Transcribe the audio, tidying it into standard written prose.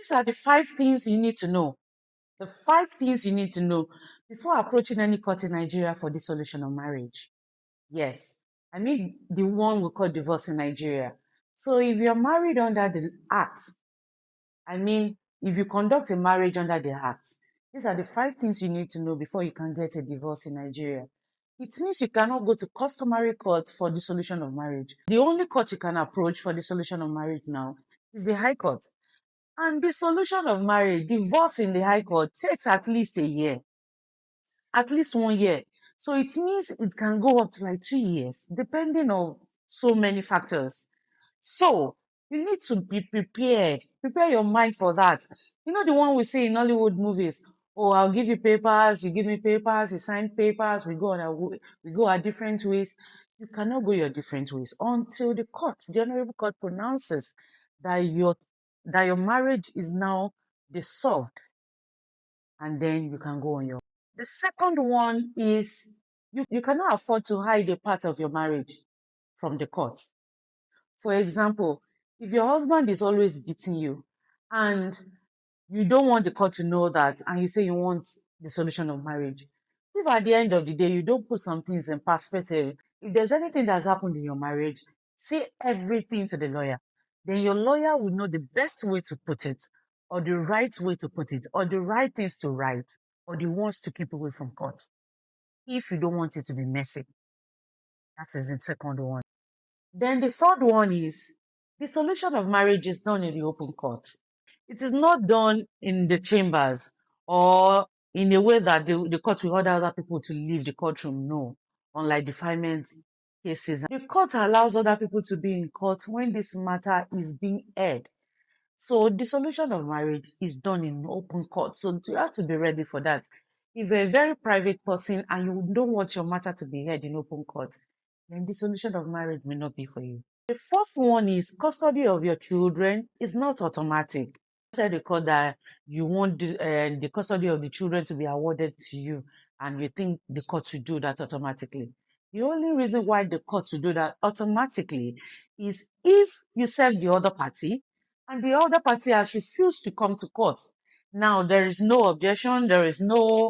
These are the 5 things you need to know. The 5 things you need to know before approaching any court in Nigeria for dissolution of marriage. Yes, I mean the one we call divorce in Nigeria. So if you're married under the Act, if you conduct a marriage under the Act, these are the 5 things you need to know before you can get a divorce in Nigeria. It means you cannot go to customary court for dissolution of marriage. The only court you can approach for dissolution of marriage now is the High Court. And dissolution of marriage, divorce in the High Court takes at least a year, at least 1 year. So it means it can go up to like 2 years, depending on so many factors. So you need to be prepared. Prepare your mind for that. You know the one we see in Hollywood movies. Oh, I'll give you papers, you give me papers, you sign papers, we go our different ways. You cannot go your different ways until the court, the Honorable Court, pronounces that your marriage is now dissolved, and then you can go on your. The second one is you cannot afford to hide a part of your marriage from the court. For example, if your husband is always beating you and you don't want the court to know that, and you say you want the solution of marriage, if at the end of the day you don't put some things in perspective, if there's anything that's happened in your marriage, say everything to the lawyer. Then your lawyer will know the best way to put it, or the right way to put it, or the right things to write, or the ones to keep away from court. If you don't want it to be messy, that is the second one. Then the third one is the solution of marriage is done in the open court. It is not done in the chambers or in a way that the court will order other people to leave the courtroom. No, unlike defilement cases. The court allows other people to be in court when this matter is being heard. So the solution of marriage is done in open court. So you have to be ready for that. If you're a very private person and you don't want your matter to be heard in open court, then the solution of marriage may not be for you. The fourth one is custody of your children is not automatic. Tell the court that you want the custody of the children to be awarded to you, and you think the court should do that automatically. The only reason why the court should do that automatically is if you serve the other party and the other party has refused to come to court. Now, there is no objection, there is no